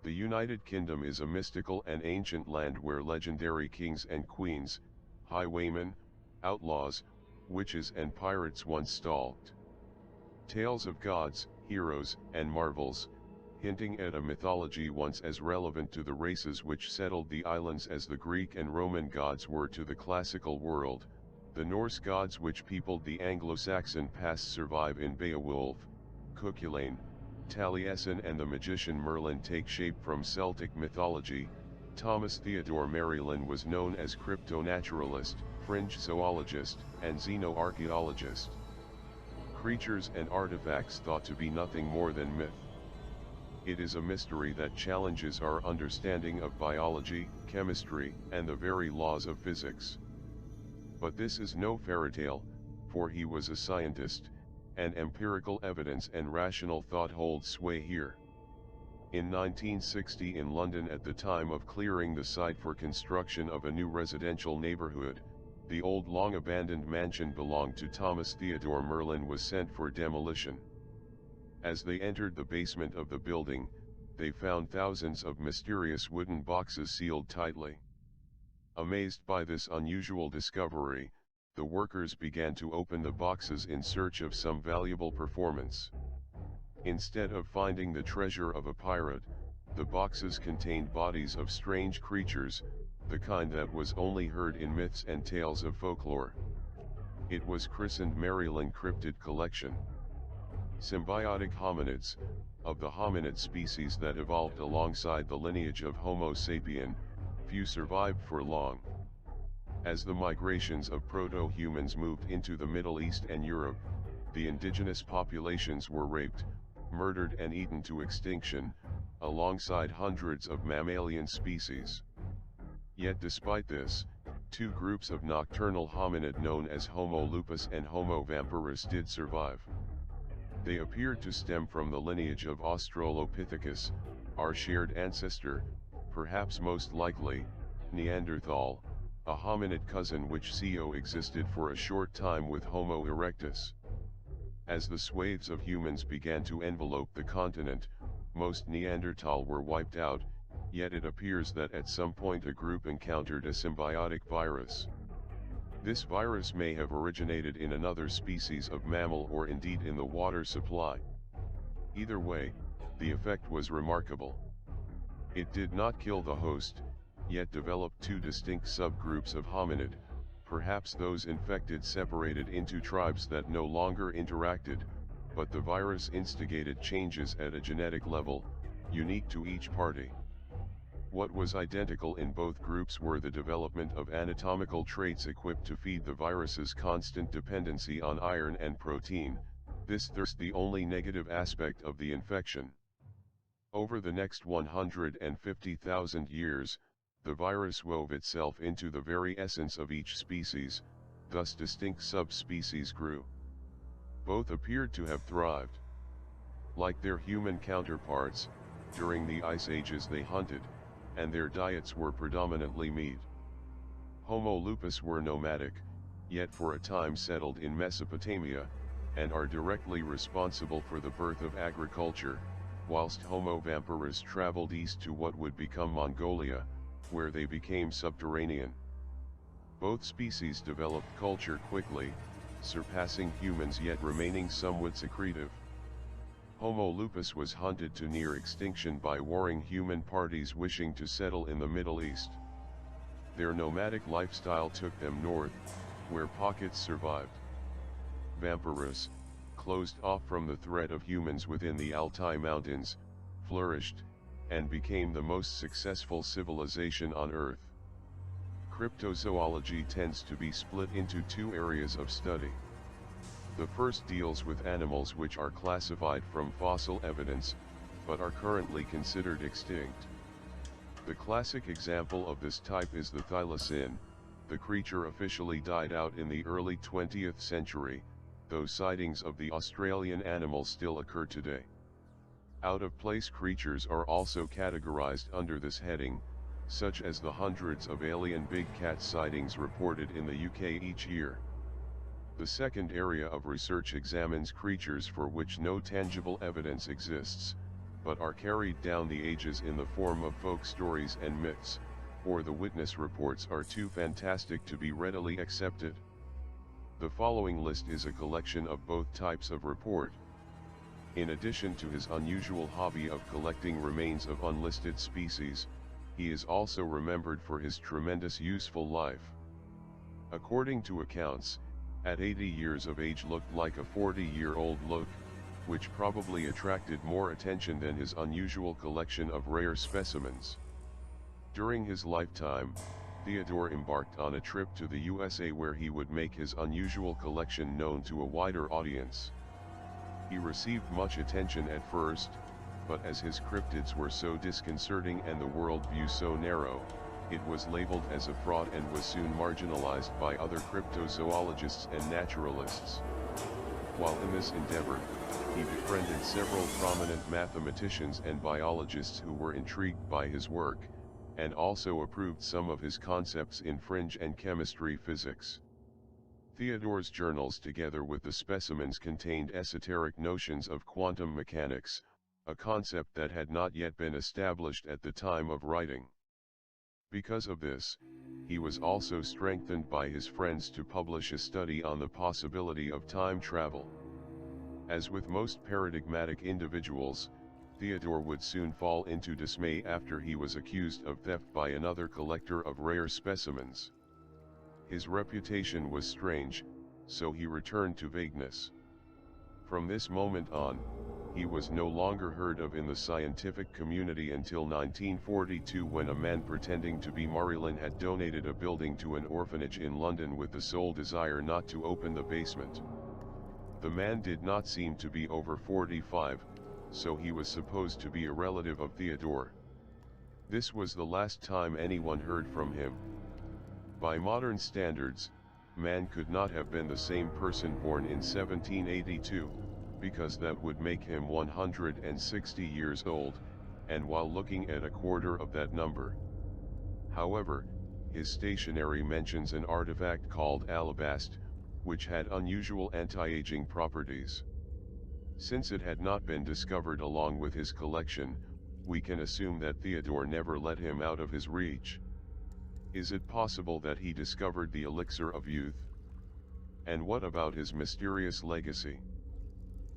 The United Kingdom is a mystical and ancient land where legendary kings and queens, highwaymen, outlaws, witches and pirates once stalked. Tales of gods, heroes, and marvels, hinting at a mythology once as relevant to the races which settled the islands as the Greek and Roman gods were to the classical world. The Norse gods which peopled the Anglo-Saxon past survive in Beowulf, Cuchulainn, Taliesin and the magician Merlin take shape from Celtic mythology. Thomas Theodore Maryland was known as cryptonaturalist, fringe zoologist, and xenoarchaeologist. Creatures and artifacts thought to be nothing more than myth. It is a mystery that challenges our understanding of biology, chemistry, and the very laws of physics. But this is no fairy tale, for he was a scientist, and empirical evidence and rational thought hold sway here. In 1960 in London, at the time of clearing the site for construction of a new residential neighbourhood, the old long-abandoned mansion belonging to Thomas Theodore Merlin was sent for demolition. As they entered the basement of the building, they found thousands of mysterious wooden boxes sealed tightly. Amazed by this unusual discovery, the workers began to open the boxes in search of some valuable performance. Instead of finding the treasure of a pirate, the boxes contained bodies of strange creatures, the kind that was only heard in myths and tales of folklore. It was christened Maryland Cryptid Collection. Symbiotic hominids, of the hominid species that evolved alongside the lineage of Homo sapien, few survived for long. As the migrations of proto-humans moved into the Middle East and Europe, the indigenous populations were raped, murdered and eaten to extinction, alongside hundreds of mammalian species. Yet despite this, two groups of nocturnal hominid known as Homo lupus and Homo vampirus did survive. They appeared to stem from the lineage of Australopithecus, our shared ancestor, perhaps most likely, Neanderthal, a hominid cousin which coexisted for a short time with Homo erectus. As the swathes of humans began to envelope the continent, most Neanderthal were wiped out, yet it appears that at some point a group encountered a symbiotic virus. This virus may have originated in another species of mammal or indeed in the water supply. Either way, the effect was remarkable. It did not kill the host, yet developed two distinct subgroups of hominid, perhaps those infected separated into tribes that no longer interacted, but the virus instigated changes at a genetic level, unique to each party. What was identical in both groups were the development of anatomical traits equipped to feed the virus's constant dependency on iron and protein, this the only negative aspect of the infection. Over the next 150,000 years, the virus wove itself into the very essence of each species, thus distinct subspecies grew. Both appeared to have thrived. Like their human counterparts, during the Ice Ages they hunted, and their diets were predominantly meat. Homo lupus were nomadic, yet for a time settled in Mesopotamia, and are directly responsible for the birth of agriculture, whilst Homo vampirus traveled east to what would become Mongolia, where they became subterranean. Both species developed culture quickly, surpassing humans yet remaining somewhat secretive. Homo lupus was hunted to near extinction by warring human parties wishing to settle in the Middle East. Their nomadic lifestyle took them north, where pockets survived. Vampirus, closed off from the threat of humans within the Altai Mountains, flourished, and became the most successful civilization on Earth. Cryptozoology tends to be split into two areas of study. The first deals with animals which are classified from fossil evidence, but are currently considered extinct. The classic example of this type is the thylacine. The creature officially died out in the early 20th century, though sightings of the Australian animal still occur today. Out-of-place creatures are also categorized under this heading, such as the hundreds of alien big cat sightings reported in the UK each year. The second area of research examines creatures for which no tangible evidence exists, but are carried down the ages in the form of folk stories and myths, or the witness reports are too fantastic to be readily accepted. The following list is a collection of both types of report. In addition to his unusual hobby of collecting remains of unlisted species, he is also remembered for his tremendous useful life. According to accounts, at 80 years of age looked like a 40-year-old look, which probably attracted more attention than his unusual collection of rare specimens. During his lifetime, Theodore embarked on a trip to the USA where he would make his unusual collection known to a wider audience. He received much attention at first, but as his cryptids were so disconcerting and the worldview so narrow, it was labeled as a fraud and was soon marginalized by other cryptozoologists and naturalists. While in this endeavor, he befriended several prominent mathematicians and biologists who were intrigued by his work, and also approved some of his concepts in fringe and chemistry physics. Theodore's journals together with the specimens contained esoteric notions of quantum mechanics, a concept that had not yet been established at the time of writing. Because of this, he was also strengthened by his friends to publish a study on the possibility of time travel. As with most paradigmatic individuals, Theodore would soon fall into dismay after he was accused of theft by another collector of rare specimens. His reputation was strange, so he returned to vagueness. From this moment on, he was no longer heard of in the scientific community until 1942 when a man pretending to be Marilyn had donated a building to an orphanage in London with the sole desire not to open the basement. The man did not seem to be over 45, so he was supposed to be a relative of Theodore. This was the last time anyone heard from him. By modern standards, man could not have been the same person born in 1782, because that would make him 160 years old, and while looking at a quarter of that number. However, his stationery mentions an artifact called alabast, which had unusual anti-aging properties. Since it had not been discovered along with his collection, we can assume that Theodore never let him out of his reach. Is it possible that he discovered the elixir of youth? And what about his mysterious legacy?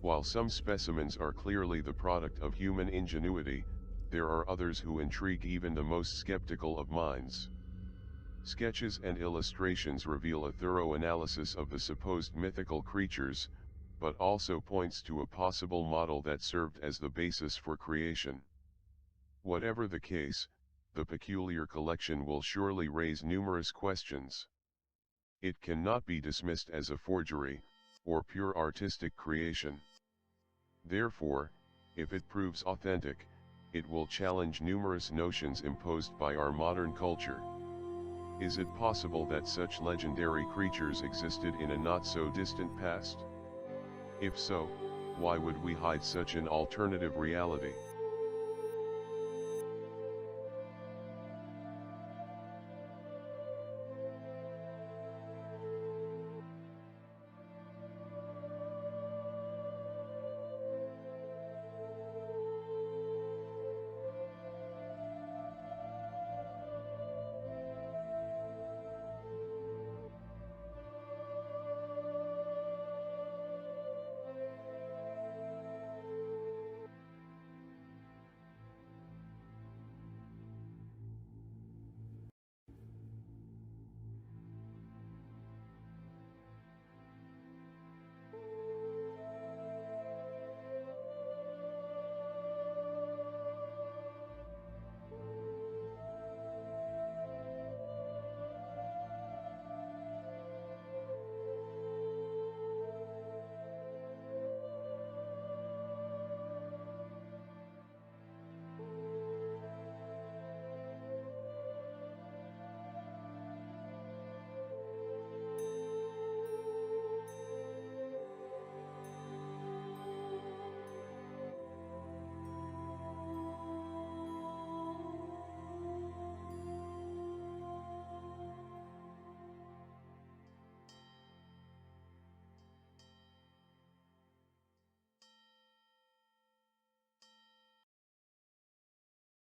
While some specimens are clearly the product of human ingenuity, there are others who intrigue even the most skeptical of minds. Sketches and illustrations reveal a thorough analysis of the supposed mythical creatures, but also points to a possible model that served as the basis for creation. Whatever the case, the peculiar collection will surely raise numerous questions. It cannot be dismissed as a forgery, or pure artistic creation. Therefore, if it proves authentic, it will challenge numerous notions imposed by our modern culture. Is it possible that such legendary creatures existed in a not-so-distant past? If so, why would we hide such an alternative reality?